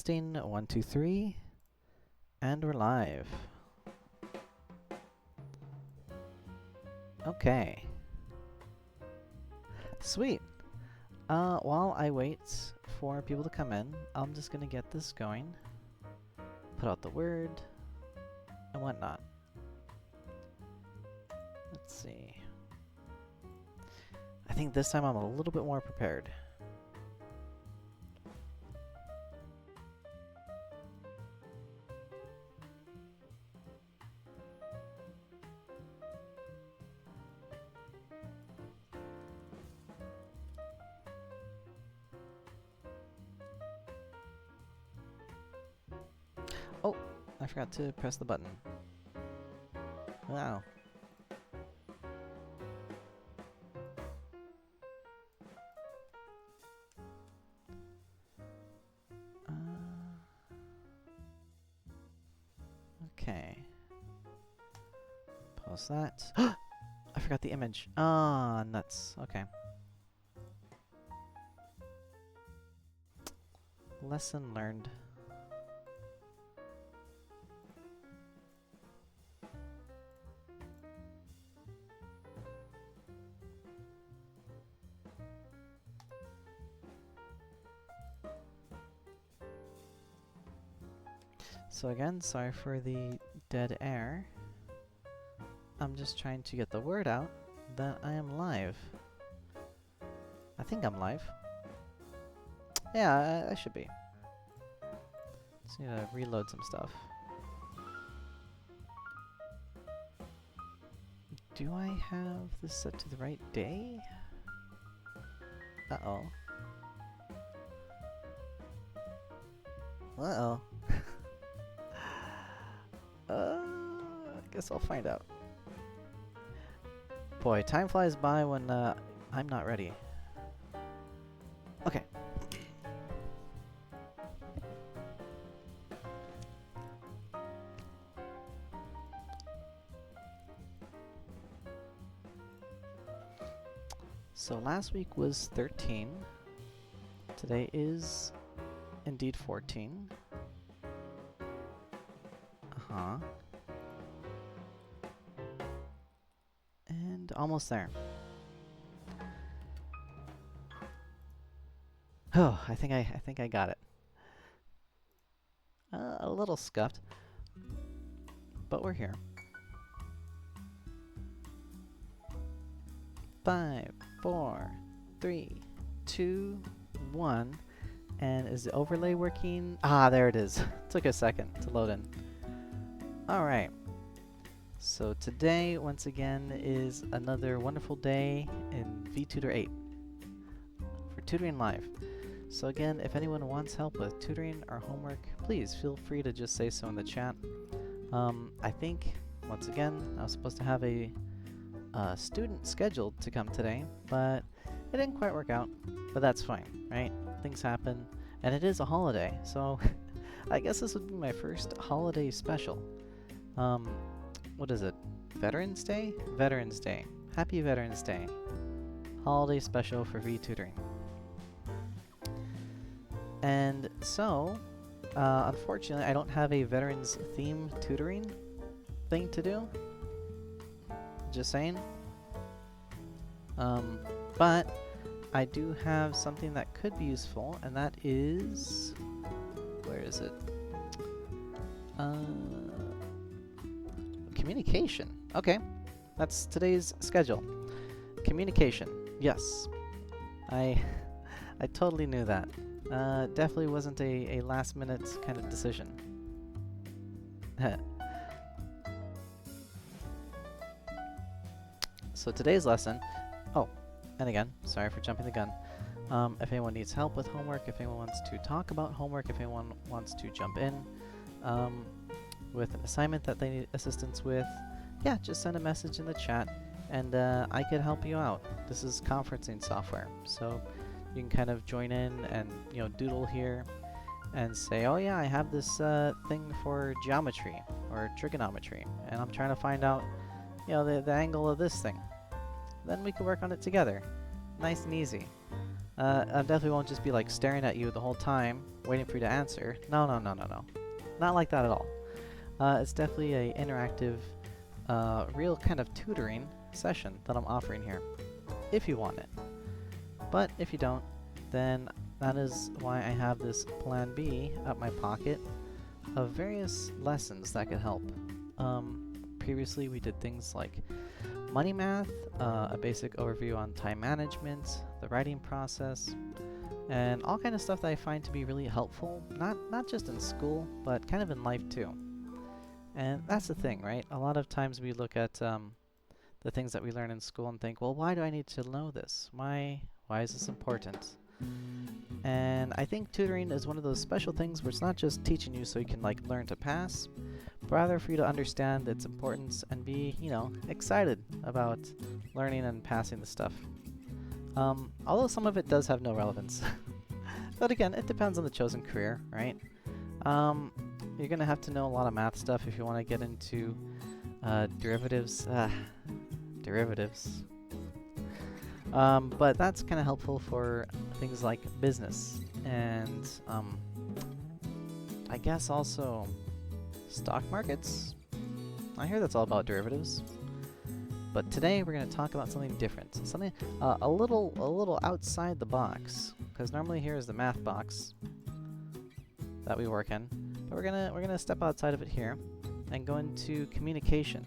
Testing 1, 2, 3, and we're live. Okay. Sweet. While I wait for people to come in, I'm just gonna get this going. Put out the word and whatnot. Let's see. I think this time I'm a little bit more prepared. Oh, I forgot to press the button. Wow. Okay. Pause that. I forgot the image. Ah, nuts. Okay. Lesson learned. So again, sorry for the dead air. I'm just trying to get the word out that I am live. I think I'm live. Yeah, I should be. Just need to reload some stuff. Do I have this set to the right day? Uh-oh. Uh-oh. I guess I'll find out. Boy, time flies by when I'm not ready. Okay. So last week was 13. Today is indeed 14. Uh-huh. And almost there. Oh, I think I got it. A little scuffed, but we're here. 5, 4, 3, 2, 1. And is the overlay working? Ah, there it is. Took a second to load in. Alright. So today, once again, is another wonderful day in Vtutor 8 for tutoring live. So again, if anyone wants help with tutoring or homework, please feel free to just say so in the chat. I think, once again, I was supposed to have a student scheduled to come today, but it didn't quite work out. But that's fine, right? Things happen, and it is a holiday, so I guess this would be my first holiday special. What is it? Veterans Day? Veterans Day. Happy Veterans Day. Holiday special for Vtutoring. And so, unfortunately, I don't have a veterans theme tutoring thing to do. Just saying. But I do have something that could be useful, and that is... Where is it? Communication. Okay. That's today's schedule. Communication. Yes. I totally knew that. Definitely wasn't a last-minute kind of decision. So today's lesson... Oh, and again, sorry for jumping the gun. If anyone needs help with homework, if anyone wants to talk about homework, if anyone wants to jump in with an assignment that they need assistance with, yeah, just send a message in the chat, and I could help you out. This is conferencing software, so you can kind of join in and doodle here and say, oh yeah, I have this thing for geometry or trigonometry, and I'm trying to find out the angle of this thing. Then we can work on it together. Nice and easy. I definitely won't just be like staring at you the whole time, waiting for you to answer. No, no, no, no, no. Not like that at all. It's definitely a interactive, real kind of tutoring session that I'm offering here, if you want it. But if you don't, then that is why I have this plan B up my pocket of various lessons that could help. Previously we did things like money math, a basic overview on time management, the writing process, and all kind of stuff that I find to be really helpful, not just in school, but kind of in life too. And that's the thing, right? A lot of times we look at the things that we learn in school and think, well, why do I need to know this? Why is this important? And I think tutoring is one of those special things where it's not just teaching you so you can like learn to pass, but rather for you to understand its importance and be, you know, excited about learning and passing the stuff. Although some of it does have no relevance. But again, it depends on the chosen career, right? You're gonna have to know a lot of math stuff if you want to get into derivatives. Derivatives. But that's kind of helpful for things like business and I guess also stock markets. I hear that's all about derivatives. But today we're going to talk about something different, something a little outside the box. Because normally here is the math box that we work in, but we're gonna step outside of it here and go into communication.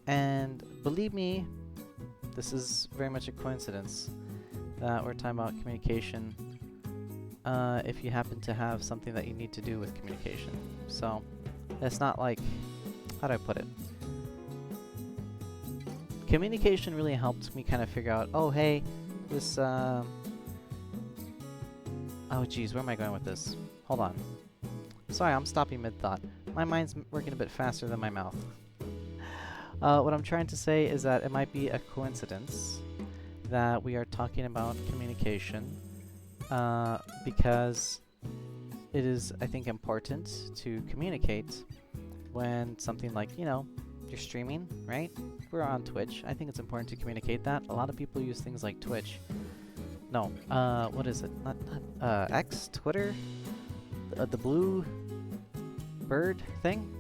And believe me, this is very much a coincidence that we're talking about communication if you happen to have something that you need to do with communication. So it's not like, how do I put it? Communication really helped me kind of figure out, oh hey, this, oh geez, where am I going with this? Hold on. Sorry, I'm stopping mid-thought. My mind's working a bit faster than my mouth. What I'm trying to say is that it might be a coincidence that we are talking about communication because it is, I think, important to communicate when something like, you know, you're streaming, right? We're on Twitch. I think it's important to communicate that. A lot of people use things like Twitch. No, what is it? Not X? Twitter? The blue bird thing?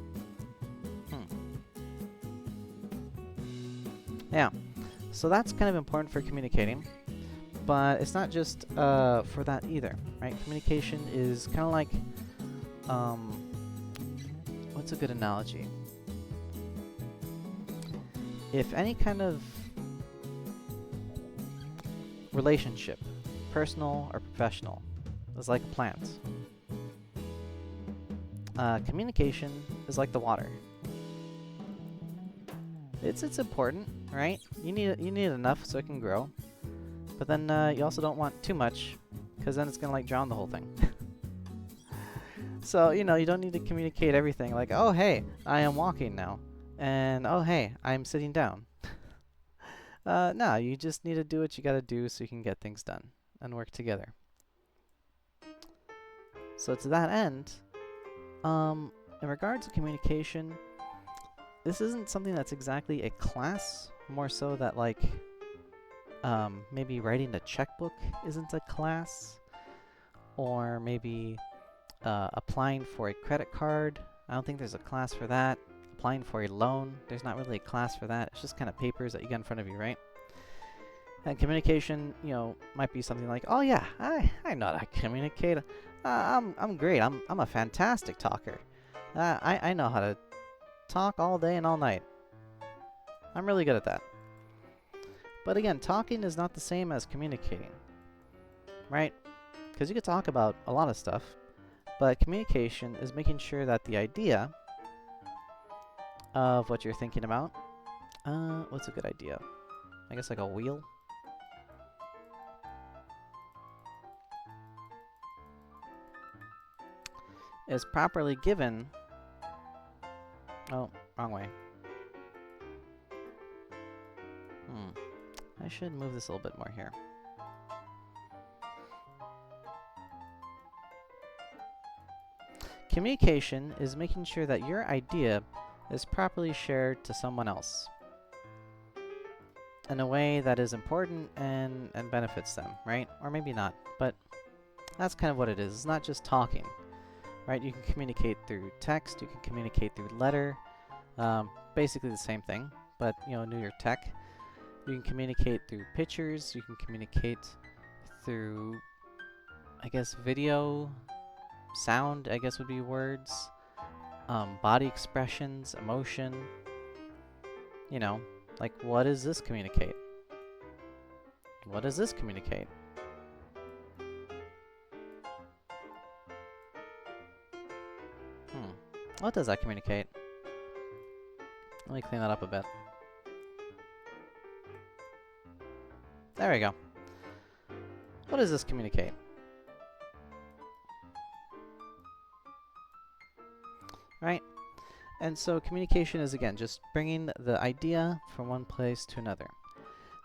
Yeah, so that's kind of important for communicating, but it's not just for that either, right? Communication is kind of like, what's a good analogy? If any kind of relationship, personal or professional, is like a plant, communication is like the water. It's important, right? You need enough so it can grow, but then you also don't want too much, because then it's gonna like drown the whole thing. So you know, you don't need to communicate everything like, oh hey, I am walking now, and oh hey, I'm sitting down. No, you just need to do what you gotta do so you can get things done and work together. So to that end, in regards to communication, this isn't something that's exactly a class, more so that like maybe writing a checkbook isn't a class, or maybe applying for a credit card. I don't think there's a class for that. Applying for a loan, there's not really a class for that. It's just kind of papers that you get in front of you, right? And communication, you know, might be something like, oh yeah, I know how to communicate. I'm great. I'm a fantastic talker. I know how to talk all day and all night. I'm really good at that. But again, talking is not the same as communicating, right? Because you could talk about a lot of stuff, but communication is making sure that the idea of what you're thinking about, what's a good idea? I guess like a wheel? Is properly given. Oh, wrong way. I should move this a little bit more here. Communication is making sure that your idea is properly shared to someone else in a way that is important and benefits them, right? Or maybe not, but that's kind of what it is. It's not just talking, right? You can communicate through text, you can communicate through letter, basically the same thing, but newer tech. You can communicate through pictures, you can communicate through, I guess, video, sound, I guess would be words, body expressions, emotion. Like, what does this communicate? What does this communicate? What does that communicate? Let me clean that up a bit. There we go. What does this communicate? Right? And so communication is, again, just bringing the idea from one place to another.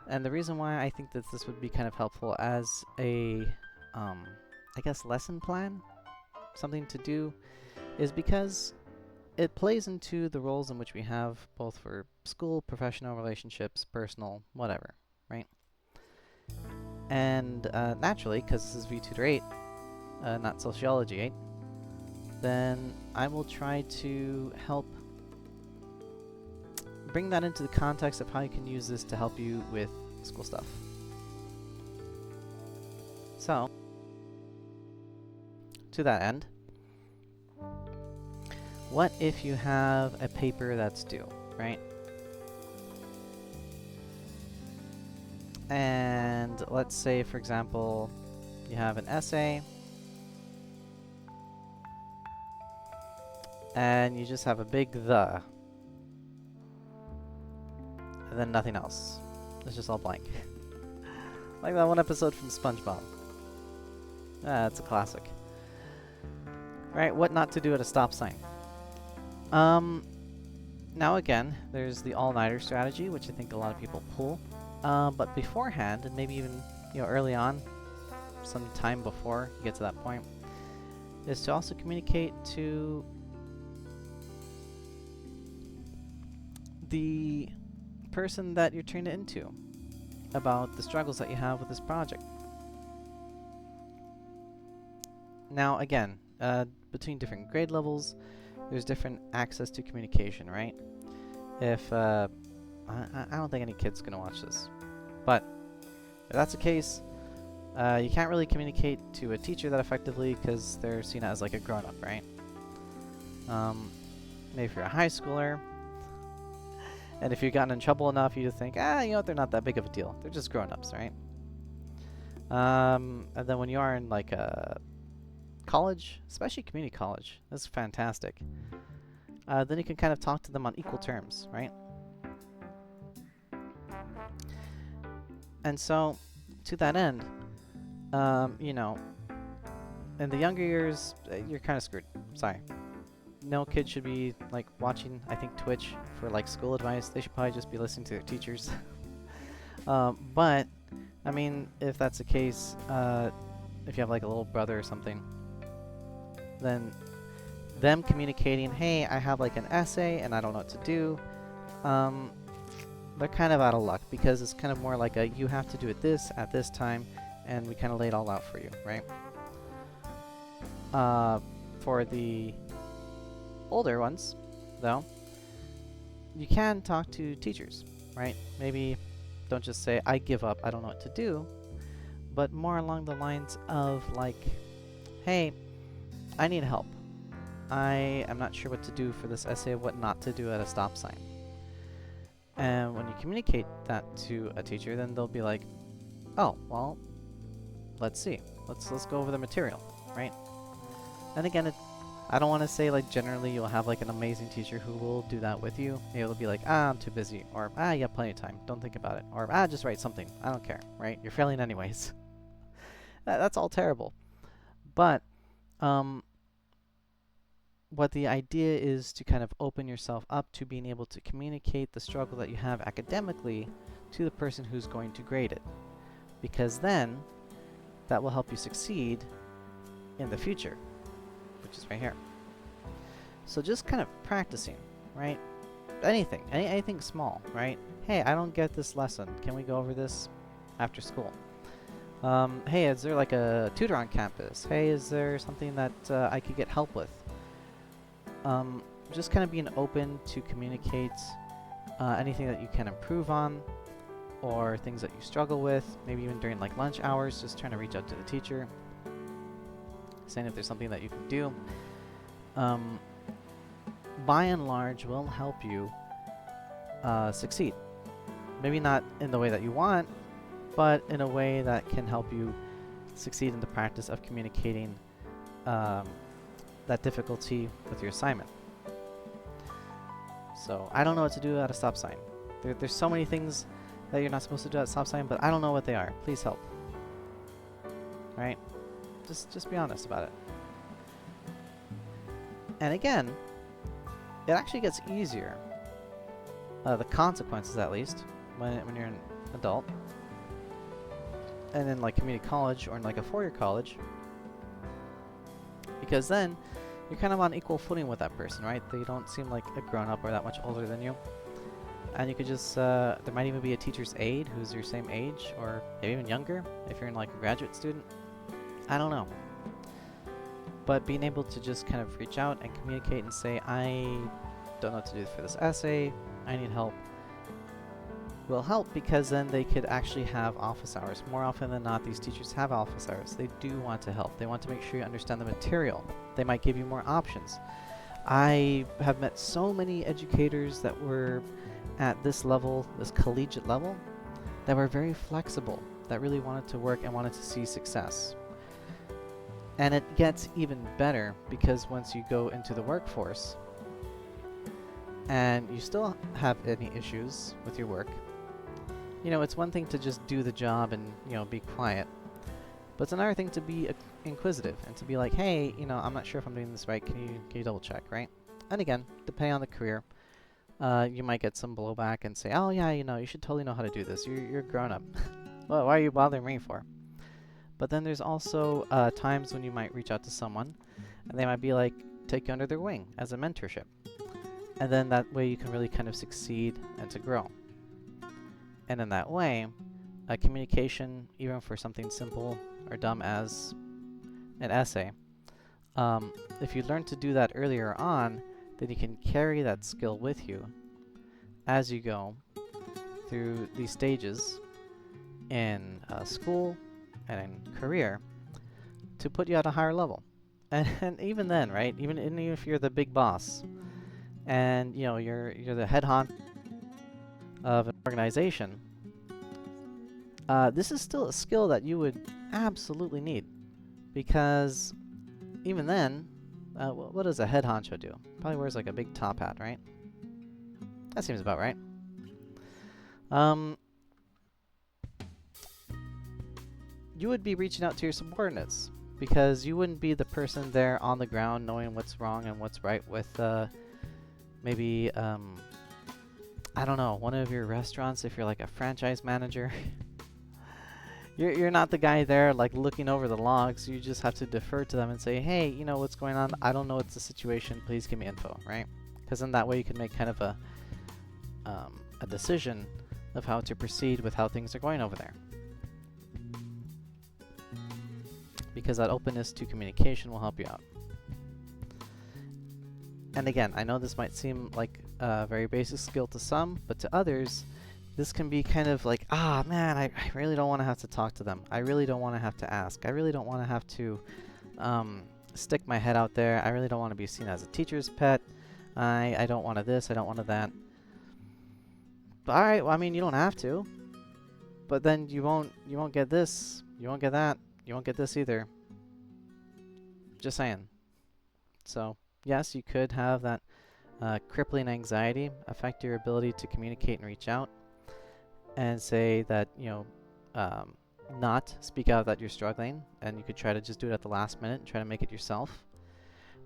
And the reason why I think that this would be kind of helpful as a, I guess, lesson plan, something to do, is because it plays into the roles in which we have, both for school, professional relationships, personal, whatever, right? And naturally, because this is VTutor 8, not Sociology 8, then I will try to help bring that into the context of how you can use this to help you with school stuff. So, to that end, what if you have a paper that's due, right? And let's say, for example, you have an essay, and you just have a big "the," and then nothing else. It's just all blank. Like that one episode from SpongeBob. It's a classic. Right, what not to do at a stop sign. Now again, there's the all-nighter strategy, which I think a lot of people pull. But beforehand, and maybe even early on, some time before you get to that point, is to also communicate to the person that you're turning it into about the struggles that you have with this project. Now again, between different grade levels, there's different access to communication, right? If I don't think any kid's gonna watch this, but if that's the case, you can't really communicate to a teacher that effectively because they're seen as like a grown-up, right? Maybe if you're a high schooler, and if you've gotten in trouble enough, you just think, they're not that big of a deal. They're just grown-ups, right? And then when you are in like a college, especially community college, that's fantastic. Then you can kind of talk to them on equal terms, right? And so, to that end, in the younger years, you're kind of screwed. Sorry. No kid should be like watching, I think, Twitch for like school advice. They should probably just be listening to their teachers. But, I mean, if that's the case, if you have like a little brother or something, then them communicating, hey, I have like an essay and I don't know what to do, they're kind of out of luck because it's kind of more like a you have to do it this at this time, and we kind of lay it all out for you, right? For the older ones, though, you can talk to teachers, right? Maybe don't just say, I give up, I don't know what to do, but more along the lines of like, hey, I need help. I am not sure what to do for this essay, what not to do at a stop sign. And when you communicate that to a teacher, then they'll be like, oh, well, let's see. Let's go over the material, right? And again, I don't want to say like generally you'll have like an amazing teacher who will do that with you. It'll be like, I'm too busy, or you have plenty of time, don't think about it, or just write something, I don't care, right? You're failing anyways. That's all terrible. But what the idea is to kind of open yourself up to being able to communicate the struggle that you have academically to the person who's going to grade it. Because then that will help you succeed in the future, which is right here. So just kind of practicing, right? anything, anything small, right? Hey, I don't get this lesson. Can we go over this after school? Hey, is there like a tutor on campus? Hey, is there something that I could get help with? Just kind of being open to communicate anything that you can improve on, or things that you struggle with, maybe even during like lunch hours, just trying to reach out to the teacher, saying if there's something that you can do. By and large, will help you succeed. Maybe not in the way that you want, but in a way that can help you succeed in the practice of communicating that difficulty with your assignment. So I don't know what to do at a stop sign. There's so many things that you're not supposed to do at a stop sign, but I don't know what they are. Please help. Right? Just be honest about it. And again, it actually gets easier. The consequences, at least, when you're an adult. And in like community college or in like a four-year college. Because then you're kind of on equal footing with that person, right? They don't seem like a grown-up or that much older than you. And you could just, there might even be a teacher's aide who's your same age, or maybe even younger, if you're in like a graduate student. I don't know. But being able to just kind of reach out and communicate and say, I don't know what to do for this essay, I need help, will help, because then they could actually have office hours. More often than not, these teachers have office hours. They do want to help. They want to make sure you understand the material. They might give you more options. I have met so many educators that were at this level, this collegiate level, that were very flexible, that really wanted to work and wanted to see success. And it gets even better because once you go into the workforce and you still have any issues with your work, you know, it's one thing to just do the job and, you know, be quiet. But it's another thing to be inquisitive and to be like, hey, you know, I'm not sure if I'm doing this right. Can you double check, right? And again, depending on the career, you might get some blowback and say, oh yeah, you know, you should totally know how to do this. You're grown up. Well, why are you bothering me for? But then there's also times when you might reach out to someone and they might be like, take you under their wing as a mentorship. And then that way you can really kind of succeed and to grow. And in that way, communication, even for something simple or dumb as an essay, if you learn to do that earlier on, then you can carry that skill with you as you go through these stages in school and in career to put you at a higher level. And even then, right? Even if you're the big boss and you know you're the head honcho of an organization, this is still a skill that you would absolutely need, because even then, what does a head honcho do? Probably wears like a big top hat, right? That seems about right. You would be reaching out to your subordinates, because you wouldn't be the person there on the ground knowing what's wrong and what's right with maybe I don't know, one of your restaurants. If you're like a franchise manager, you're not the guy there like looking over the logs. You just have to defer to them and say, hey, you know, what's going on? I don't know what's the situation. Please give me info, right? Because then that way you can make kind of a decision of how to proceed with how things are going over there. Because that openness to communication will help you out. And again, I know this might seem like a very basic skill to some, but to others, this can be kind of like, ah, man, I really don't want to have to talk to them. I really don't want to have to ask. I really don't want to have to stick my head out there. I really don't want to be seen as a teacher's pet. I don't want to this. I don't want to that. But all right, well, I mean, you don't have to. But then you won't get this. You won't get that. You won't get this either. Just saying. So, yes, you could have that crippling anxiety affect your ability to communicate and reach out, and say that, you know, not speak out that you're struggling, and you could try to just do it at the last minute and try to make it yourself.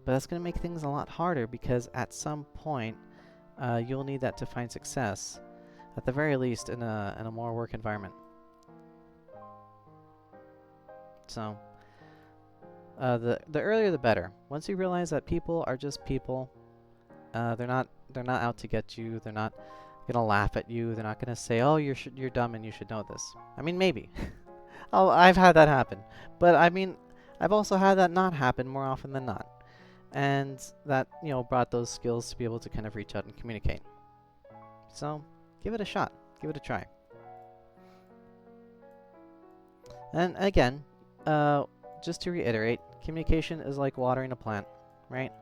But that's going to make things a lot harder, because at some point you'll need that to find success, at the very least in a more work environment. So the earlier the better. Once you realize that people are just people, they're they're not out to get you. They're not gonna laugh at you. They're not gonna say, "Oh, you're dumb and you should know this." I mean, maybe. Oh, I've had that happen, but I mean, I've also had that not happen more often than not, and that brought those skills to be able to kind of reach out and communicate. So give it a shot. Give it a try. And again, just to reiterate, communication is like watering a plant, right?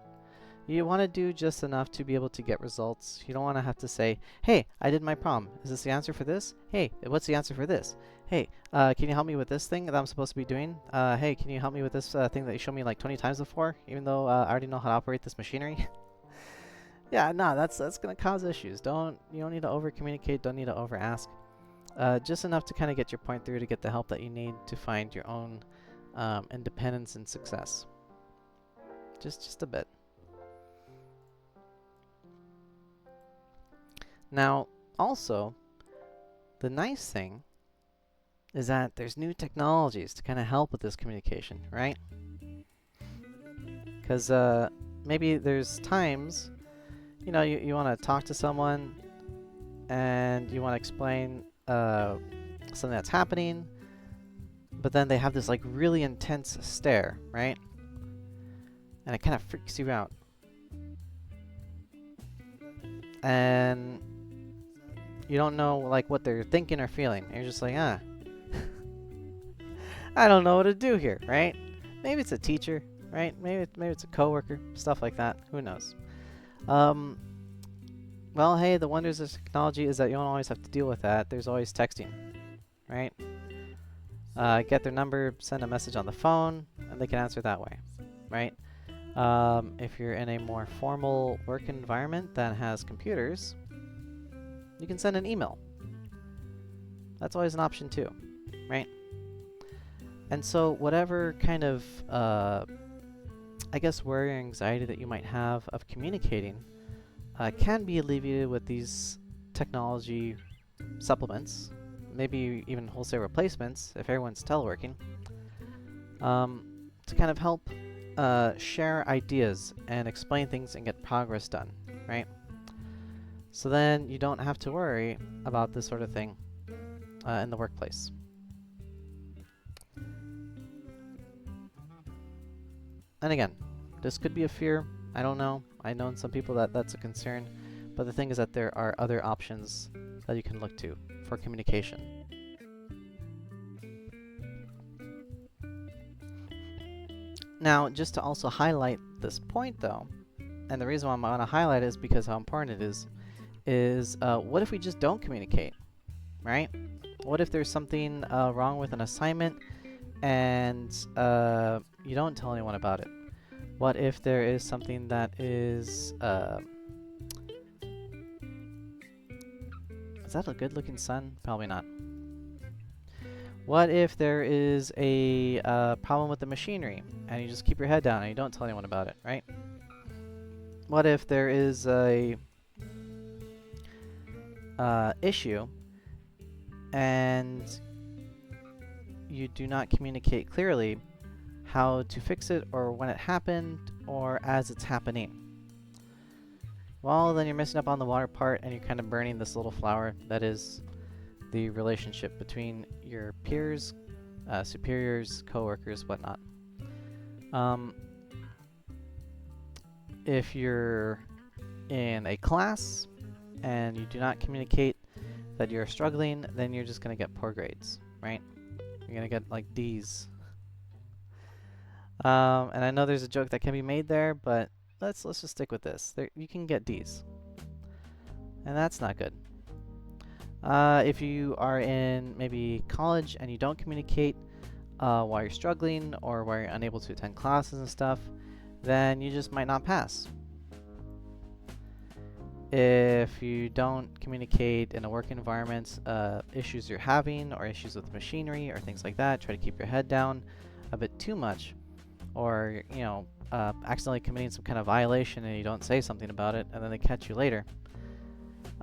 You want to do just enough to be able to get results. You don't want to have to say, "Hey, I did my problem. Is this the answer for this? Hey, what's the answer for this? Hey, can you help me with this thing that I'm supposed to be doing? Hey, can you help me with this thing that you showed me like 20 times before, even though I already know how to operate this machinery?" Yeah, no, that's gonna cause issues. You don't need to over communicate. Don't need to over ask. Just enough to kind of get your point through to get the help that you need to find your own independence and success. Just a bit. Now, also, the nice thing is that there's new technologies to kind of help with this communication, right? Because maybe there's times, you want to talk to someone and you want to explain something that's happening, but then they have this like really intense stare, right? And it kind of freaks you out. And you don't know like what they're thinking or feeling. You're just like, I don't know what to do here, right? Maybe it's a teacher, right? Maybe it's a coworker, stuff like that. Who knows? Well, hey, the wonders of technology is that you don't always have to deal with that. There's always texting, right? Get their number, send a message on the phone, and they can answer that way, right? If you're in a more formal work environment that has computers, you can send an email. That's always an option too, right? And so whatever kind of, I guess, worry or anxiety that you might have of communicating can be alleviated with these technology supplements, maybe even wholesale replacements if everyone's teleworking, to kind of help share ideas and explain things and get progress done, right? So then you don't have to worry about this sort of thing in the workplace. And again, this could be a fear. I don't know. I know in some people that's a concern. But the thing is that there are other options that you can look to for communication. Now, just to also highlight this point though, and the reason why I want to highlight it is because how important it is what if we just don't communicate, right? What if there's something wrong with an assignment and you don't tell anyone about it? What if there is something that is that a good looking sun? Probably not. What if there is a problem with the machinery and you just keep your head down and you don't tell anyone about it, right? What if there is a issue and you do not communicate clearly how to fix it or when it happened or as it's happening? Well, then you're missing up on the water part and you're kind of burning this little flower that is the relationship between your peers, superiors, coworkers, whatnot. If you're in a class and you do not communicate that you're struggling, then you're just going to get poor grades, right? You're going to get like D's. And I know there's a joke that can be made there, but let's just stick with this. You can get D's. And that's not good. If you are in maybe college and you don't communicate while you're struggling or while you're unable to attend classes and stuff, then you just might not pass. If you don't communicate in a work environment, issues you're having or issues with machinery or things like that, try to keep your head down a bit too much, or accidentally committing some kind of violation and you don't say something about it and then they catch you later,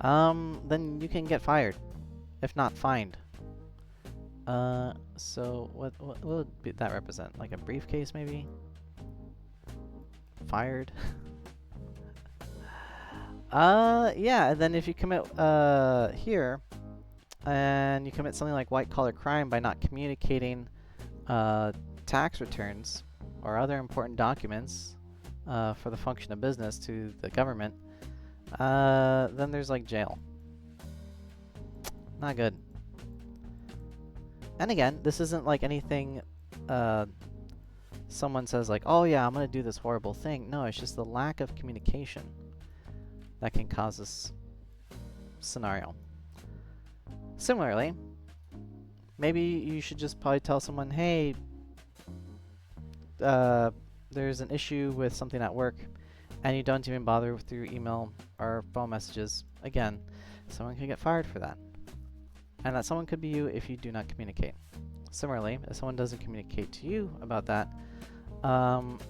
then you can get fired, if not fined. So what would that represent? Like a briefcase maybe? Fired? Yeah, and then if you commit, here, and you commit something like white-collar crime by not communicating, tax returns or other important documents, for the function of business to the government, then there's like jail. Not good. And again, this isn't like anything, someone says like, oh yeah, I'm gonna do this horrible thing. No, it's just the lack of communication that can cause this scenario. Similarly, maybe you should just probably tell someone, hey, there's an issue with something at work, and you don't even bother through email or phone messages. Again, someone could get fired for that. And that someone could be you if you do not communicate. Similarly, if someone doesn't communicate to you about that,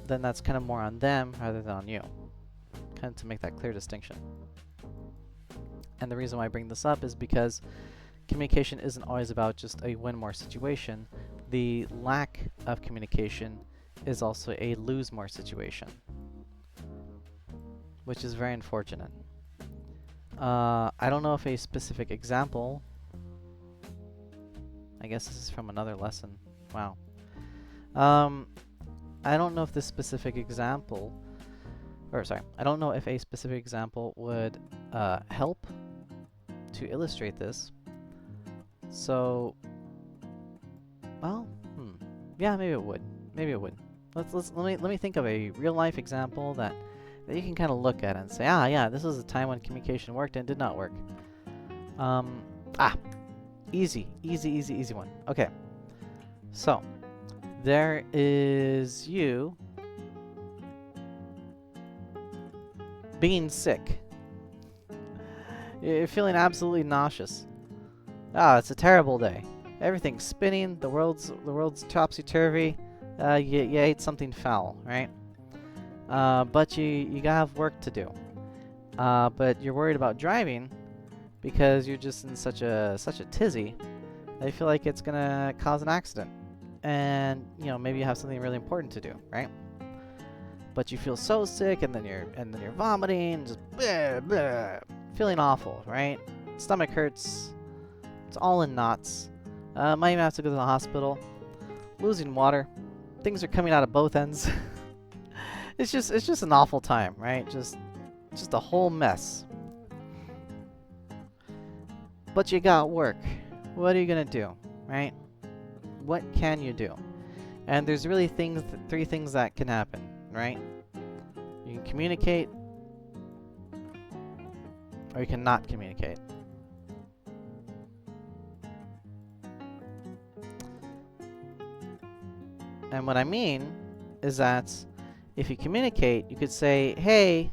then that's kind of more on them rather than on you. Kind of to make that clear distinction. And the reason why I bring this up is because communication isn't always about just a win-more situation. The lack of communication is also a lose-more situation, which is very unfortunate. I don't know if a specific example, I guess this is from another lesson. Wow. I don't know if this specific example, I don't know if a specific example would help to illustrate this. So, well, yeah, maybe it would. Maybe it would. Let me think of a real life example that you can kind of look at and say, ah, yeah, this was a time when communication worked and did not work. Easy one. Okay. So, there is you being sick. You're feeling absolutely nauseous. It's a terrible day. Everything's spinning. The world's topsy-turvy. You ate something foul, right? But you gotta have work to do. But you're worried about driving because you're just in such a tizzy that you feel like it's gonna cause an accident. And maybe you have something really important to do, right? But you feel so sick, and then you're vomiting, just bleh, bleh, feeling awful, right? Stomach hurts. It's all in knots. Might even have to go to the hospital. Losing water. Things are coming out of both ends. It's just an awful time, right? Just a whole mess. But you got work. What are you gonna do, right? What can you do? And there's really three things that can happen, right? You can communicate, or you cannot communicate. And what I mean is that if you communicate, you could say, hey,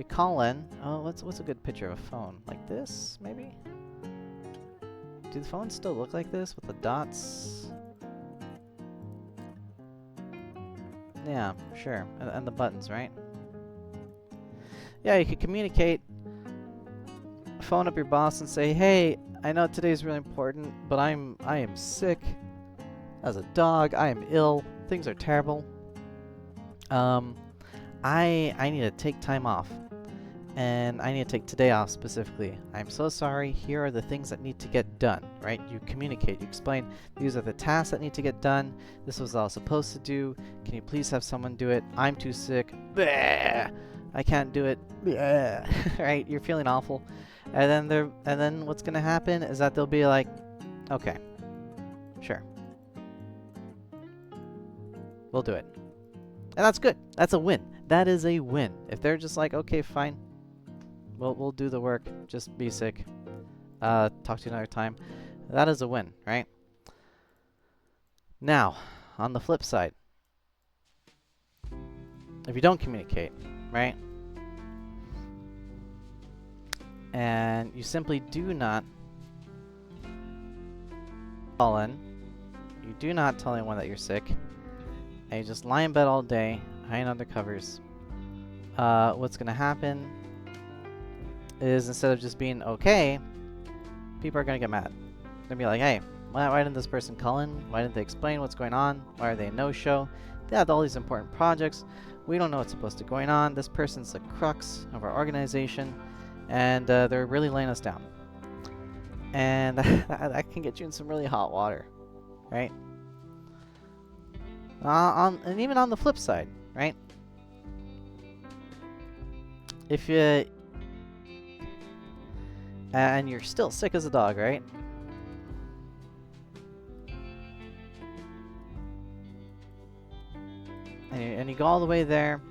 Colin, oh, what's a good picture of a phone? Like this, maybe? Do the phones still look like this with the dots? Yeah, sure. And the buttons, right? Yeah, you could communicate, phone up your boss and say, hey, I know today's really important, but I am sick. As a dog, I am ill. Things are terrible. I need to take time off. And I need to take today off specifically. I'm so sorry. Here are the things that need to get done, right? You communicate. You explain, these are the tasks that need to get done. This was all I was supposed to do. Can you please have someone do it? I'm too sick. Bleh. I can't do it. Bleh. Right? You're feeling awful. And then what's going to happen is that they'll be like, okay, sure. We'll do it. And that's good. That's a win. That is a win. If they're just like, okay, fine. We'll do the work. Just be sick. Talk to you another time. That is a win, right? Now, on the flip side, if you don't communicate, right? And you simply do not call in, you do not tell anyone that you're sick, and you just lie in bed all day, hiding under covers, what's going to happen is instead of just being okay, people are going to get mad. They're going to be like, hey, why didn't this person call in? Why didn't they explain what's going on? Why are they a no-show? They have all these important projects. We don't know what's supposed to be going on. This person's the crux of our organization. and they're really laying us down. And that can get you in some really hot water, right? And even on the flip side, right? If you and you're still sick as a dog, right? And you go all the way there,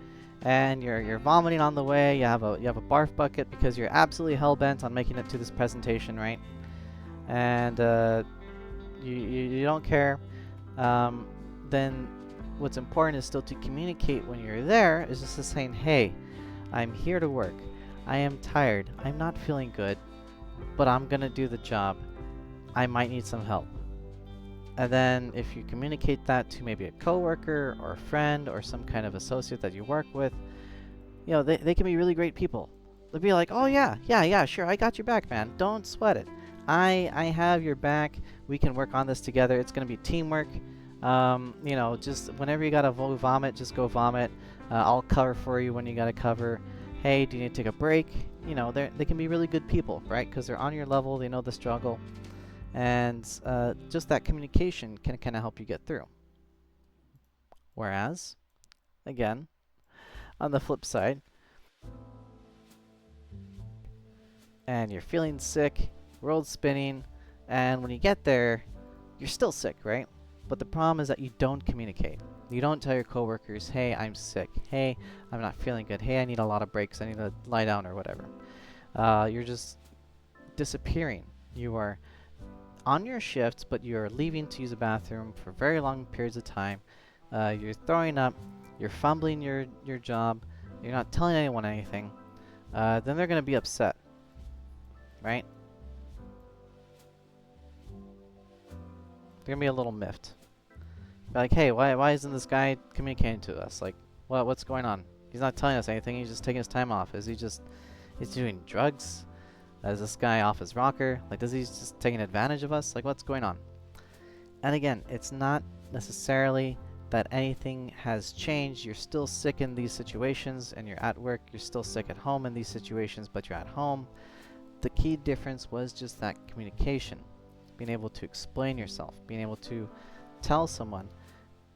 and you're vomiting on the way. You have a barf bucket because you're absolutely hell bent on making it to this presentation, right? And you don't care. Then what's important is still to communicate when you're there. Is just saying, hey, I'm here to work. I am tired. I'm not feeling good, but I'm gonna do the job. I might need some help. And then if you communicate that to maybe a coworker or a friend or some kind of associate that you work with, you know, they can be really great people. They'll be like, oh yeah, sure, I got your back, man. Don't sweat it. I have your back. We can work on this together. It's gonna be teamwork. You know, just whenever you gotta vomit, just go vomit. I'll cover for you when you gotta cover. Hey, do you need to take a break? You know, they can be really good people, right? Because they're on your level. They know the struggle. And just that communication can kind of help you get through. Whereas, again, on the flip side, and you're feeling sick, world's spinning, and when you get there, you're still sick, right? But the problem is that you don't communicate. You don't tell your coworkers, hey, I'm sick. Hey, I'm not feeling good. Hey, I need a lot of breaks. I need to lie down or whatever. You're just disappearing. You are on your shifts, but you're leaving to use a bathroom for very long periods of time. You're throwing up. You're fumbling your job. You're not telling anyone anything. Then they're going to be upset, right? They're going to be a little miffed. Be like, hey, why isn't this guy communicating to us? Like, what's going on? He's not telling us anything. He's just taking his time off. Is he doing drugs? Is this guy off his rocker? Like, is he just taking advantage of us? Like, what's going on? And again, it's not necessarily that anything has changed. You're still sick in these situations, and you're at work. You're still sick at home in these situations, but you're at home. The key difference was just that communication. Being able to explain yourself. Being able to tell someone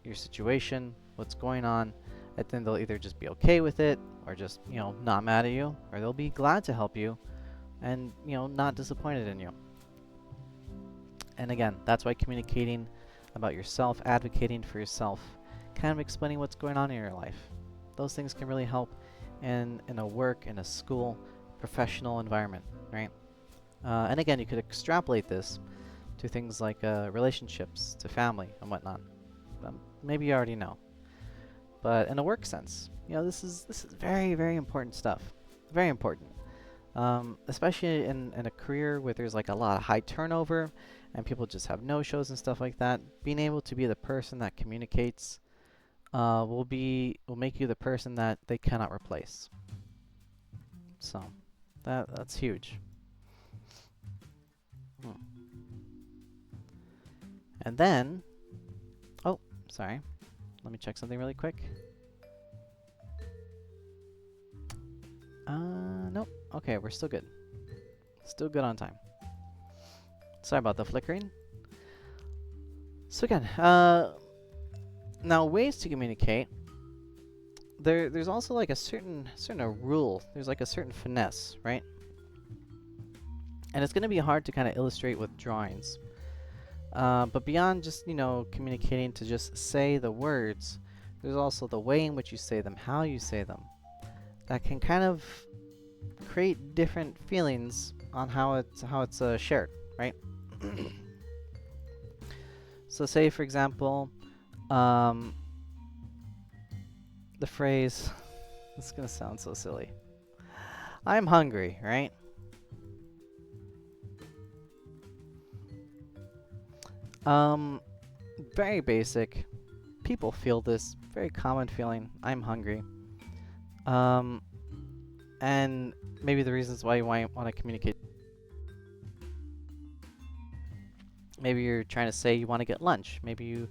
your situation, what's going on, and then they'll either just be okay with it, or just, you know, not mad at you, or they'll be glad to help you, and, you know, not disappointed in you. And again, that's why communicating about yourself, advocating for yourself, kind of explaining what's going on in your life. Those things can really help in a work, in a school, professional environment, right? And again, you could extrapolate this to things like relationships, to family, and whatnot. Maybe you already know. But in a work sense, you know, this is very, very important stuff. Very important. Especially in a career where there's like a lot of high turnover and people just have no-shows and stuff like that. Being able to be the person that communicates will make you the person that they cannot replace. So that's huge. And then, oh, sorry. Let me check something really quick. Nope. Okay, we're still good. Still good on time. Sorry about the flickering. So again, now ways to communicate. There's also like a certain rule. There's like a certain finesse, right? And it's going to be hard to kind of illustrate with drawings. But beyond just, you know, communicating to just say the words, there's also the way in which you say them, how you say them. That can kind of create different feelings on how it's shared, right? So say, for example, the phrase, this is going to sound so silly. I'm hungry, right? Very basic. People feel this. Very common feeling. I'm hungry. And maybe the reasons why you want to communicate. Maybe you're trying to say you want to get lunch. Maybe you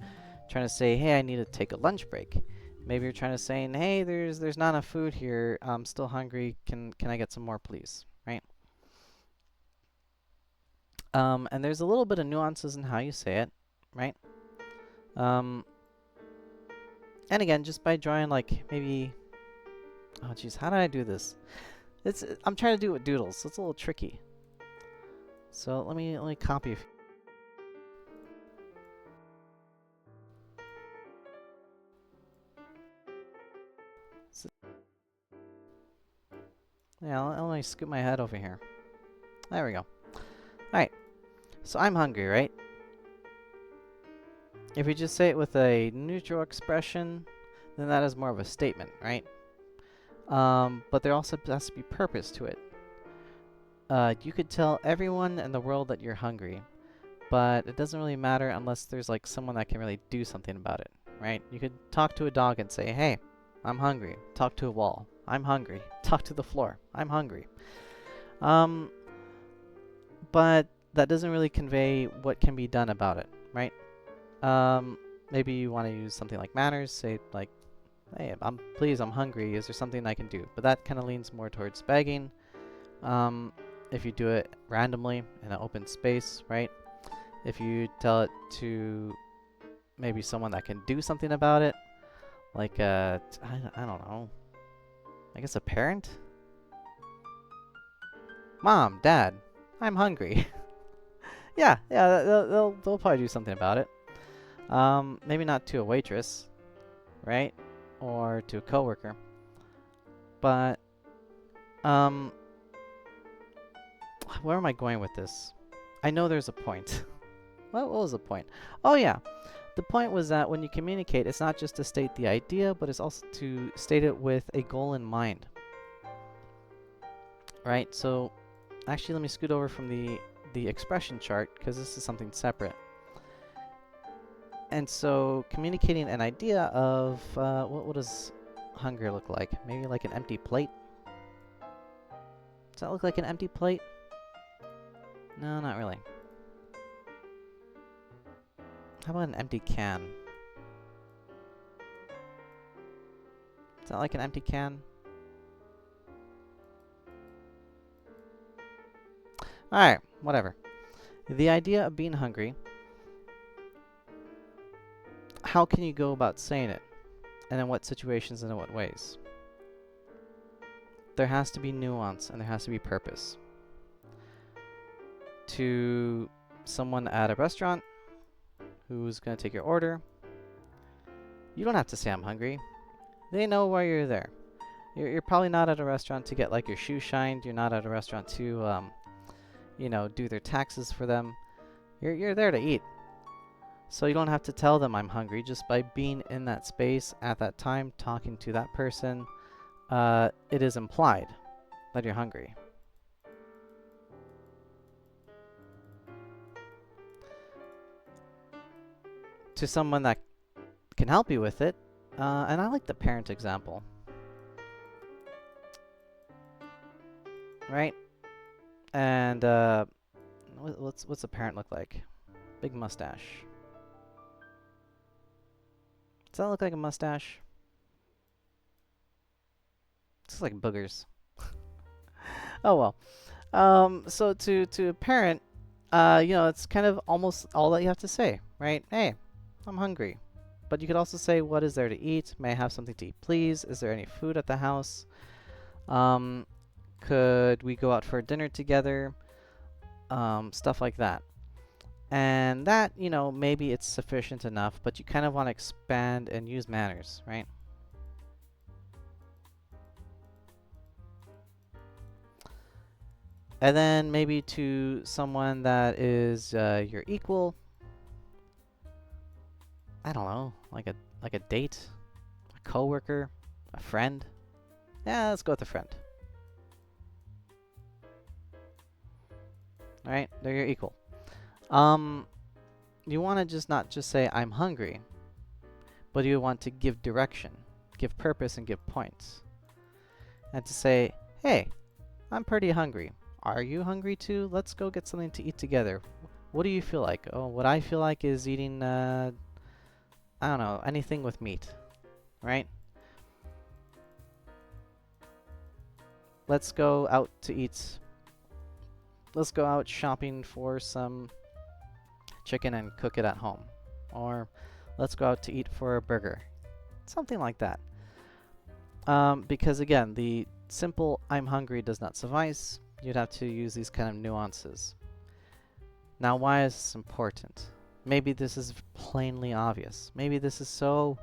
trying to say, hey, I need to take a lunch break. Maybe you're trying to say, hey, there's not enough food here. I'm still hungry. Can I get some more, please? Right? And there's a little bit of nuances in how you say it, right? And again, just by drawing like maybe, oh geez, how did I do this? I'm trying to do it with doodles, so it's a little tricky. So let me copy. Yeah, let me scoot my head over here. There we go. Alright, so I'm hungry, right? If we just say it with a neutral expression, then that is more of a statement, right? But there also has to be purpose to it. You could tell everyone in the world that you're hungry, but it doesn't really matter unless there's like someone that can really do something about it, right? You could talk to a dog and say, hey, I'm hungry. Talk to a wall. I'm hungry. Talk to the floor. I'm hungry. But that doesn't really convey what can be done about it, right? Maybe you want to use something like manners, say like, hey, I'm hungry. Is there something I can do? But that kind of leans more towards begging. If you do it randomly in an open space, right? If you tell it to maybe someone that can do something about it, like I don't know, I guess a parent? Mom, Dad, I'm hungry. yeah, they'll probably do something about it. Maybe not to a waitress, right? Or to a coworker. But, where am I going with this? I know there's a point. What was the point? Oh yeah, the point was that when you communicate, it's not just to state the idea, but it's also to state it with a goal in mind. Right, so actually let me scoot over from the expression chart, because this is something separate. And so communicating an idea of what does hunger look like? Maybe like an empty plate? Does that look like an empty plate? No, not really. How about an empty can? Is that like an empty can? Alright, whatever. The idea of being hungry, how can you go about saying it? And in what situations and in what ways? There has to be nuance and there has to be purpose. To someone at a restaurant who's going to take your order, you don't have to say I'm hungry. They know why you're there. You're probably not at a restaurant to get like your shoes shined. You're not at a restaurant to you know, do their taxes for them. You're there to eat. So you don't have to tell them I'm hungry. Just by being in that space at that time, talking to that person, it is implied that you're hungry. To someone that can help you with it, and I like the parent example. Right? And what's a parent look like? Big mustache. Does that look like a mustache? It's like boogers. Oh well. So to a parent, you know, it's kind of almost all that you have to say, right? Hey, I'm hungry. But you could also say, what is there to eat? May I have something to eat, please? Is there any food at the house? Could we go out for dinner together? Stuff like that. And that, you know, maybe it's sufficient enough, but you kind of want to expand and use manners, right? And then maybe to someone that is your equal, I don't know, like a date, a coworker, a friend. Yeah, let's go with a friend. All right, they're your equal. You want to just not just say I'm hungry, but you want to give direction, give purpose, and give points. And to say, hey, I'm pretty hungry. Are you hungry too? Let's go get something to eat together. What do you feel like? Oh, what I feel like is eating, I don't know, anything with meat, right? Let's go out to eat. let's go out shopping for some chicken and cook it at home. Or let's go out to eat for a burger. Something like that. Because again, the simple I'm hungry does not suffice. You'd have to use these kind of nuances. Now, why is this important? Maybe this is plainly obvious. Maybe this is so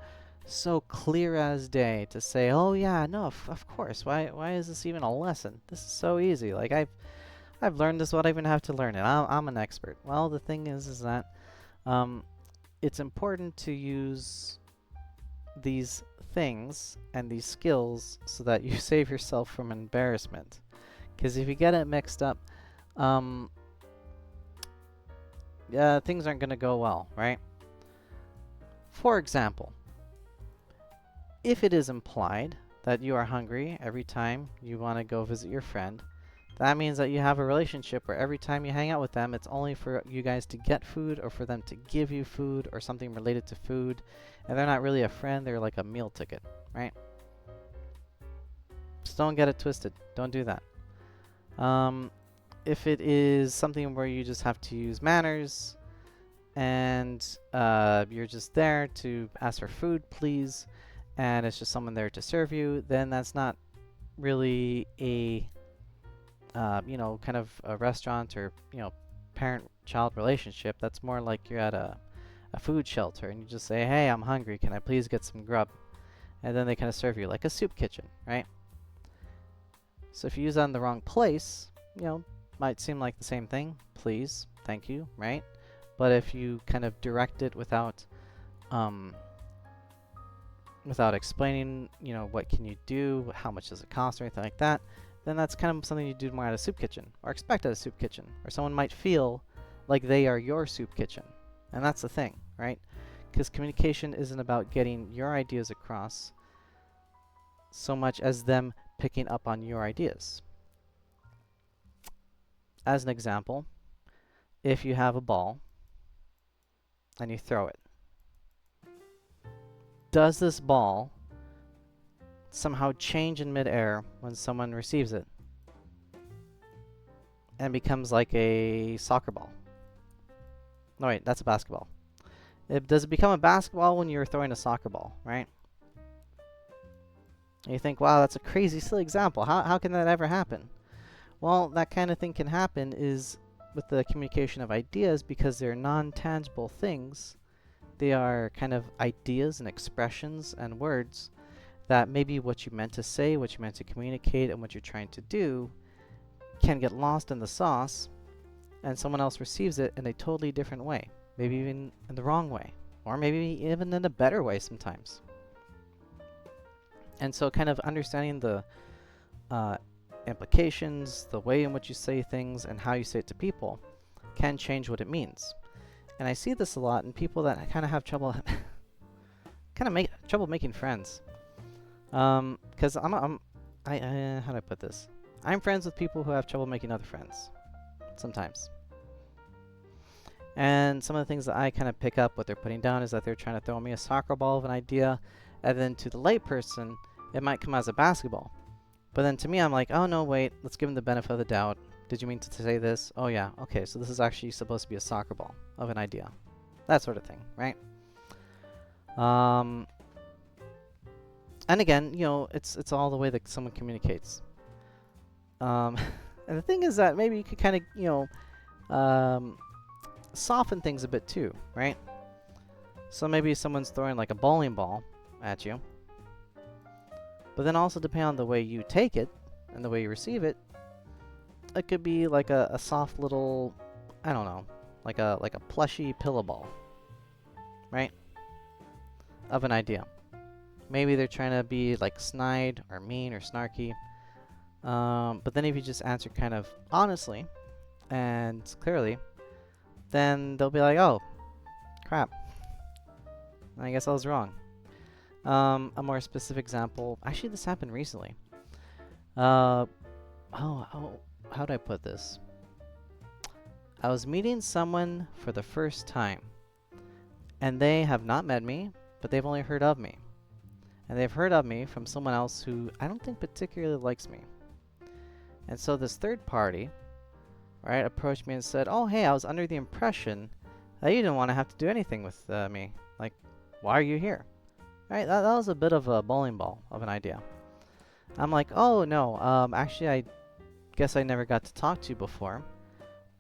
clear as day to say, oh yeah, no, of course. Why is this even a lesson? This is so easy. Like I've learned this. What I even have to learn it? I'm an expert. Well, the thing is that it's important to use these things and these skills so that you save yourself from embarrassment. Because if you get it mixed up, things aren't going to go well, right? For example, if it is implied that you are hungry every time you want to go visit your friend, that means that you have a relationship where every time you hang out with them, it's only for you guys to get food or for them to give you food or something related to food. And they're not really a friend, they're like a meal ticket, right? Just don't get it twisted. Don't do that. If it is something where you just have to use manners and you're just there to ask for food, please, and it's just someone there to serve you, then that's not really a kind of a restaurant or, parent-child relationship. That's more like you're at a food shelter and you just say, hey, I'm hungry, can I please get some grub? And then they kind of serve you like a soup kitchen, right? So if you use that in the wrong place, might seem like the same thing, please, thank you, right? But if you kind of direct it without explaining, what can you do, how much does it cost or anything like that, then that's kind of something you do more at a soup kitchen, or expect at a soup kitchen, or someone might feel like they are your soup kitchen. And that's the thing, right? Because communication isn't about getting your ideas across so much as them picking up on your ideas. As an example, if you have a ball and you throw it, does this ball somehow change in midair when someone receives it and becomes like a soccer ball? No, wait, that's a basketball. Does it become a basketball when you're throwing a soccer ball, right? And you think, wow, that's a crazy, silly example. How can that ever happen? Well, that kind of thing can happen is with the communication of ideas because they're non-tangible things. They are kind of ideas and expressions and words that maybe what you meant to say, what you meant to communicate, and what you're trying to do can get lost in the sauce, and someone else receives it in a totally different way, maybe even in the wrong way, or maybe even in a better way sometimes. And so kind of understanding the implications, the way in which you say things, and how you say it to people can change what it means. And I see this a lot in people that kind of have trouble trouble making friends. Because how do I put this? I'm friends with people who have trouble making other friends, sometimes. And some of the things that I kind of pick up what they're putting down is that they're trying to throw me a soccer ball of an idea, and then to the lay person, it might come as a basketball. But then to me, I'm like, oh no, wait, let's give them the benefit of the doubt. Did you mean to say this? Oh yeah, okay, so this is actually supposed to be a soccer ball of an idea. That sort of thing, right? And again, it's all the way that someone communicates. And the thing is that maybe you could kind of, soften things a bit too, right? So maybe someone's throwing like a bowling ball at you. But then also depending on the way you take it and the way you receive it, it could be like a soft little, I don't know, like a plushy pillow ball, right? Of an idea. Maybe they're trying to be like snide or mean or snarky. But then if you just answer kind of honestly and clearly, then they'll be like, oh, crap. I guess I was wrong. A more specific example. Actually, this happened recently. How do I put this? I was meeting someone for the first time, and they have not met me, but they've only heard of me. And they've heard of me from someone else who I don't think particularly likes me. And so this third party, right, approached me and said, "Oh, hey, I was under the impression that you didn't want to have to do anything with me. Like, why are you here?" Right, that was a bit of a bowling ball of an idea. I'm like, "Oh, no, actually, I guess I never got to talk to you before.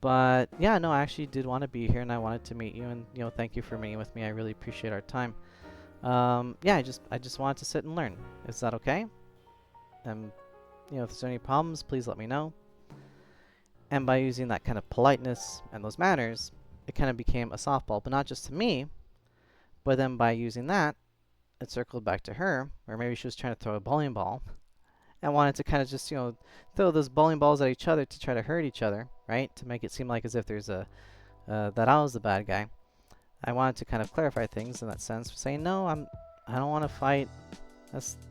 But yeah, no, I actually did want to be here and I wanted to meet you and, you know, thank you for meeting with me. I really appreciate our time. Yeah, I just wanted to sit and learn. Is that okay? And, you know, if there's any problems, please let me know." And by using that kind of politeness and those manners, it kind of became a softball, but not just to me, but then by using that, it circled back to her, or maybe she was trying to throw a bowling ball and wanted to kind of just, you know, throw those bowling balls at each other to try to hurt each other, right? To make it seem like as if there's a, that I was the bad guy. I wanted to kind of clarify things in that sense, saying, no, I don't want to fight.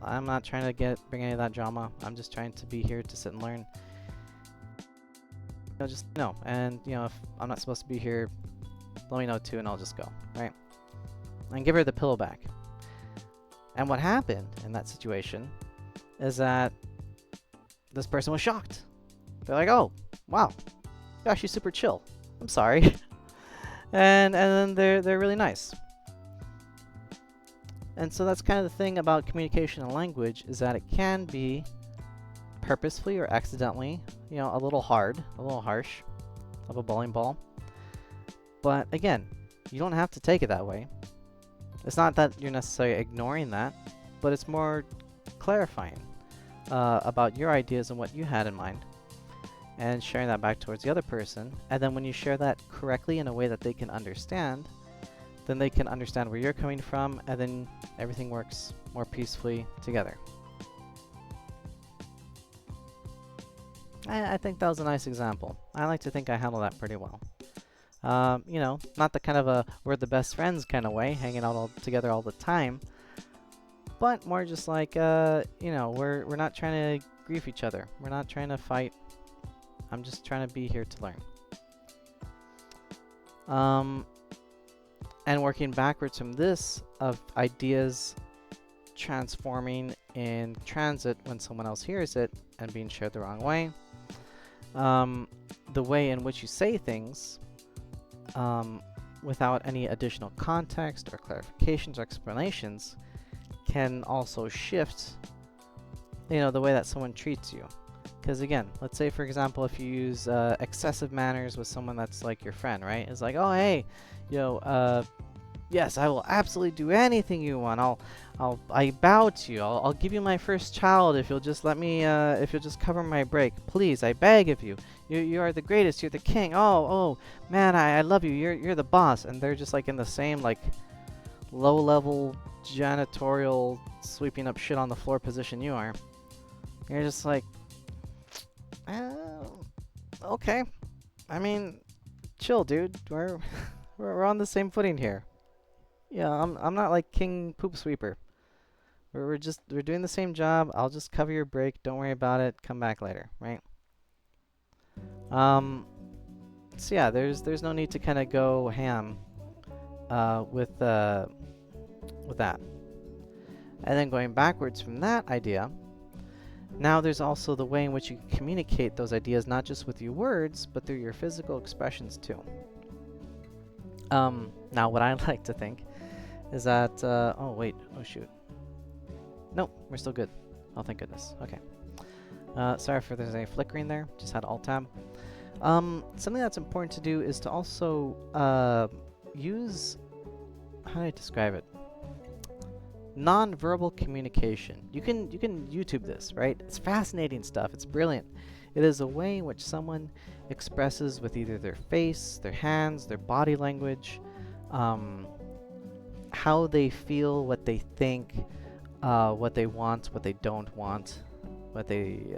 I'm not trying to bring any of that drama. I'm just trying to be here to sit and learn. You know, just no. And, you know, if I'm not supposed to be here, let me know too, and I'll just go, right? And give her the pillow back. And what happened in that situation is that this person was shocked. They're like, "Oh, wow, you're actually super chill. I'm sorry." and then they're really nice. And so that's kind of the thing about communication and language, is that it can be purposefully or accidentally, you know, a little hard, a little harsh, of a bowling ball. But again, you don't have to take it that way. It's not that you're necessarily ignoring that, but it's more clarifying about your ideas and what you had in mind, and sharing that back towards the other person. And then when you share that correctly in a way that they can understand, then they can understand where you're coming from, and then everything works more peacefully together. I think that was a nice example. I like to think I handled that pretty well. You know, not the kind of a we're the best friends kind of way, hanging out all together all the time, but more just like, you know, we're not trying to grief each other. We're not trying to fight. I'm just trying to be here to learn. And working backwards from this, of ideas transforming in transit when someone else hears it and being shared the wrong way. The way in which you say things without any additional context or clarifications or explanations can also shift, you know, the way that someone treats you. Because again, let's say for example, if you use excessive manners with someone that's like your friend, right? It's like, "Oh, hey, yes, I will absolutely do anything you want. I bow to you. I'll give you my first child if you'll just let me, if you'll just cover my break. Please, I beg of you. You are the greatest. You're the king. Oh, man, I love you. You're the boss." And they're just like in the same like low-level janitorial sweeping up shit on the floor position you are. You're just like, okay. I mean, chill, dude. We're on the same footing here. Yeah, I'm not like King Poop Sweeper. We're doing the same job. I'll just cover your break. Don't worry about it. Come back later, right? So yeah, there's no need to kind of go ham with that. And then going backwards from that idea, now there's also the way in which you communicate those ideas, not just with your words, but through your physical expressions too. Now what I like to think is that, oh wait, oh shoot. Nope, we're still good. Oh, thank goodness. Okay. Sorry if there's any flickering there. Just had Alt-Tab. Something that's important to do is to also use, how do I describe it? Non-verbal communication. You can YouTube this, right? It's fascinating stuff. It's brilliant. It is a way in which someone expresses with either their face, their hands, their body language, how they feel, what they think, what they want, what they don't want, what they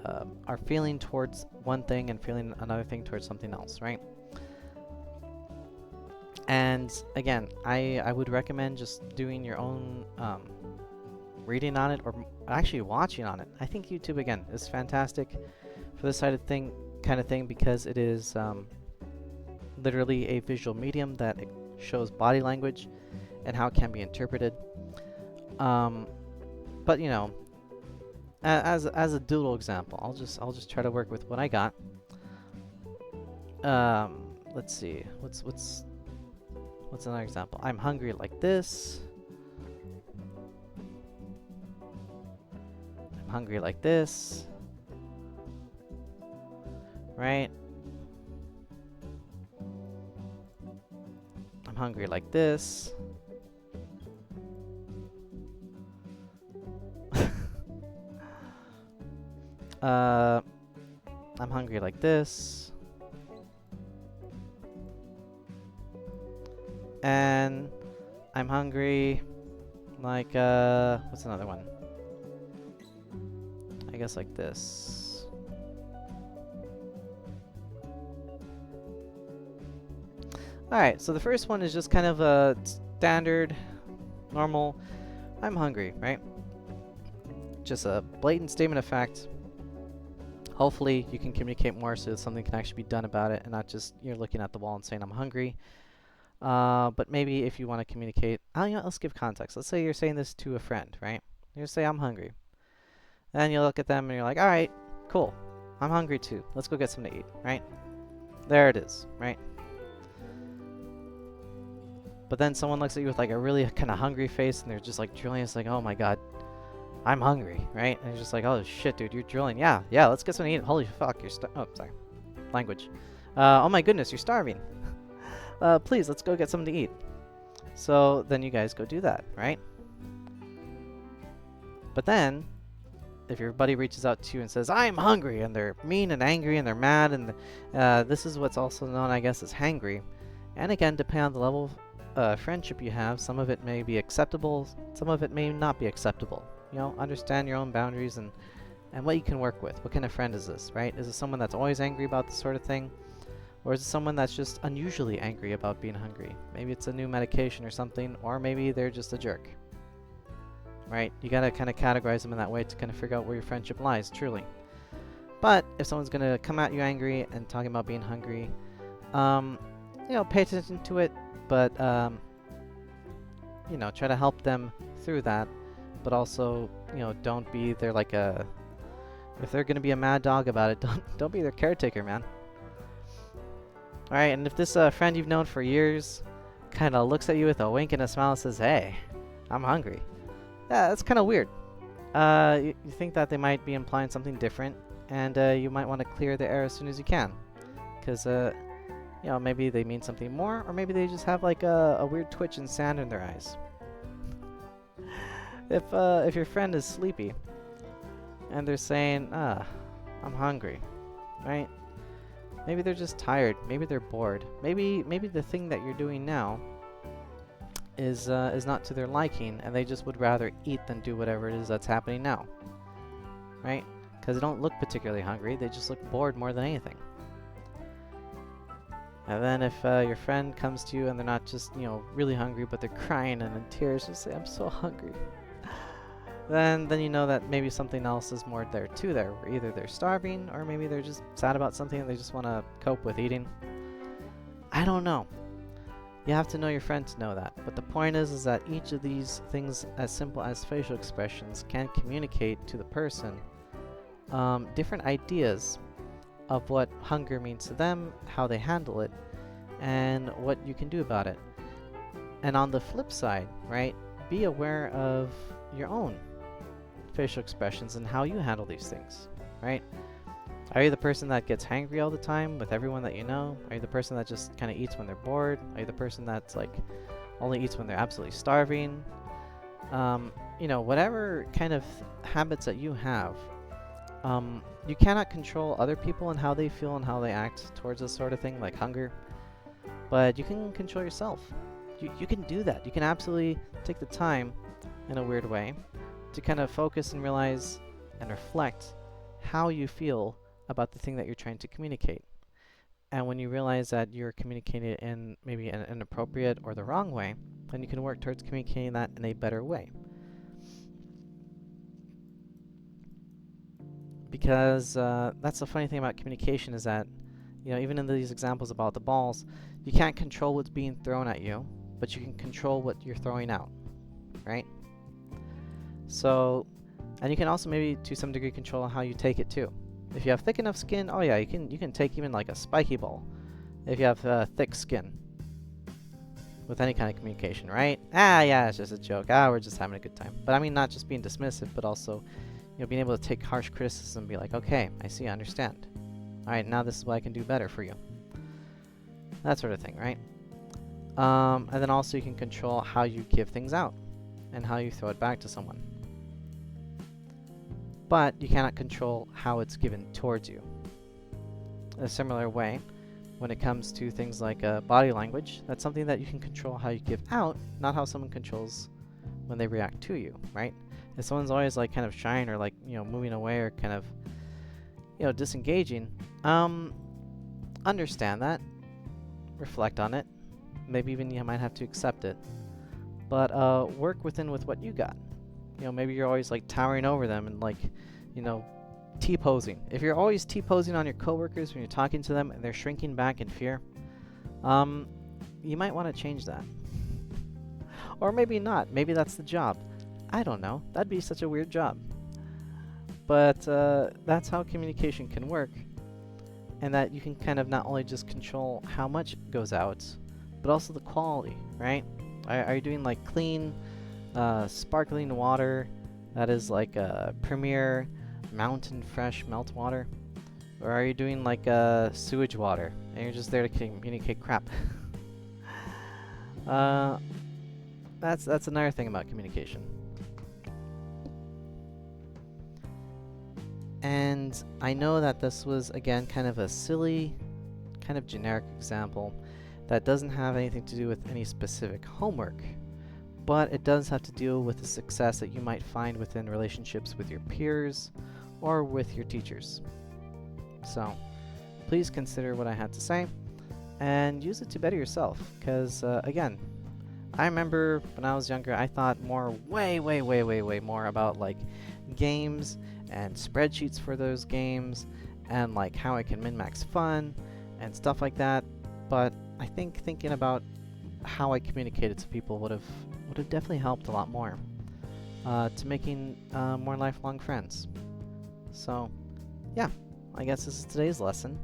are feeling towards one thing and feeling another thing towards something else, right? And again, I would recommend just doing your own reading on it, or actually watching on it. I think YouTube, again, is fantastic for this kind of thing, because it is literally a visual medium that shows body language and how it can be interpreted. But you know, as a doodle example, I'll just try to work with what I got. let's see. What's another example? I'm hungry like this. I'm hungry like this. Right? I'm hungry like this. I'm hungry like this. And I'm hungry like, what's another one? I guess like this. Alright, so the first one is just kind of a standard, normal, I'm hungry, right? Just a blatant statement of fact. Hopefully you can communicate more so that something can actually be done about it and not just you're looking at the wall and saying I'm hungry. But maybe if you want to communicate, let's give context. Let's say you're saying this to a friend, right? You say I'm hungry. And you look at them and you're like, alright, cool. I'm hungry too. Let's go get something to eat, right? There it is, right? But then someone looks at you with like a really kind of hungry face and they're just like drilling. It's like, oh my god, I'm hungry, right? And you're just like, oh shit, dude, you're drilling. Yeah, let's get something to eat. Holy fuck, you're oh, sorry. Language. Oh my goodness, you're starving. Please, let's go get something to eat. So then you guys go do that, right? But then, if your buddy reaches out to you and says, I'm hungry, and they're mean and angry and they're mad, and this is what's also known, I guess, as hangry. And again, depending on the level of friendship you have, some of it may be acceptable, some of it may not be acceptable. You know, understand your own boundaries and what you can work with. What kind of friend is this, right? Is it someone that's always angry about this sort of thing? Or is it someone that's just unusually angry about being hungry? Maybe it's a new medication or something, or maybe they're just a jerk. Right? You gotta kind of categorize them in that way to kind of figure out where your friendship lies, truly. But if someone's gonna come at you angry and talking about being hungry, you know, pay attention to it, but you know, try to help them through that. But also, you know, don't be there like a. If they're gonna be a mad dog about it, don't be their caretaker, man. All right, and if this friend you've known for years kind of looks at you with a wink and a smile and says, "Hey, I'm hungry," yeah, that's kind of weird. You think that they might be implying something different, and you might want to clear the air as soon as you can, because you know, maybe they mean something more, or maybe they just have like a weird twitch and sand in their eyes. If your friend is sleepy and they're saying, I'm hungry, right? Maybe they're just tired. Maybe they're bored. Maybe the thing that you're doing now is not to their liking, and they just would rather eat than do whatever it is that's happening now, right? Because they don't look particularly hungry. They just look bored more than anything. And then if your friend comes to you and they're not just, you know, really hungry, but they're crying and in tears, just say, I'm so hungry. then you know that maybe something else is more there too there, where either they're starving or maybe they're just sad about something and they just want to cope with eating. I don't know. You have to know your friend to know that. But the point is that each of these things, as simple as facial expressions, can communicate to the person different ideas of what hunger means to them, how they handle it, and what you can do about it. And on the flip side, right, be aware of your own facial expressions and how you handle these things, right? Are you the person that gets hangry all the time with everyone that you know? Are you the person that just kind of eats when they're bored? Are you the person that's like only eats when they're absolutely starving? You know, whatever kind of habits that you have, you cannot control other people and how they feel and how they act towards this sort of thing, like hunger, but you can control yourself. You can do that. You can absolutely take the time, in a weird way, to kind of focus and realize and reflect how you feel about the thing that you're trying to communicate. And when you realize that you're communicating it in maybe an inappropriate or the wrong way, then you can work towards communicating that in a better way. Because that's the funny thing about communication is that, you know, even in these examples about the balls, you can't control what's being thrown at you, but you can control what you're throwing out, right? So, and you can also maybe to some degree control how you take it too. If you have thick enough skin, oh yeah, you can take even like a spiky ball, if you have thick skin with any kind of communication, right? Ah, yeah, it's just a joke. Ah, we're just having a good time. But I mean, not just being dismissive, but also, being able to take harsh criticism and be like, okay, I see, I understand. All right, now this is what I can do better for you. That sort of thing, right? And then also you can control how you give things out and how you throw it back to someone. But you cannot control how it's given towards you. A similar way, when it comes to things like body language, that's something that you can control how you give out, not how someone controls when they react to you, right? If someone's always like kind of shying or like, moving away or kind of, disengaging, understand that, reflect on it, maybe even you might have to accept it, but work with what you got. Maybe you're always like towering over them and like, T-posing. If you're always T-posing on your coworkers when you're talking to them and they're shrinking back in fear, you might want to change that. Or maybe not. Maybe that's the job. I don't know. That'd be such a weird job. But that's how communication can work. And that you can kind of not only just control how much goes out, but also the quality, right? Are you doing like clean, sparkling water that is like premier mountain fresh melt water? Or are you doing like sewage water and you're just there to communicate crap? That's another thing about communication. And I know that this was, again, kind of a silly, kind of generic example that doesn't have anything to do with any specific homework, but it does have to deal with the success that you might find within relationships with your peers or with your teachers. So please consider what I had to say and use it to better yourself, because again, I remember when I was younger, I thought way more about like games and spreadsheets for those games and like how I can min-max fun and stuff like that. But I think thinking about how I communicated to people would have definitely helped a lot more to making more lifelong friends. So yeah, I guess this is today's lesson.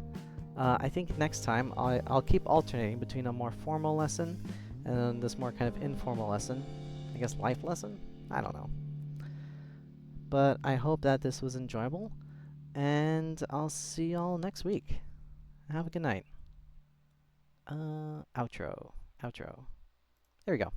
I think next time I'll keep alternating between a more formal lesson and then this more kind of informal lesson. I guess life lesson? I don't know. But I hope that this was enjoyable, and I'll see y'all next week. Have a good night. Outro. There we go.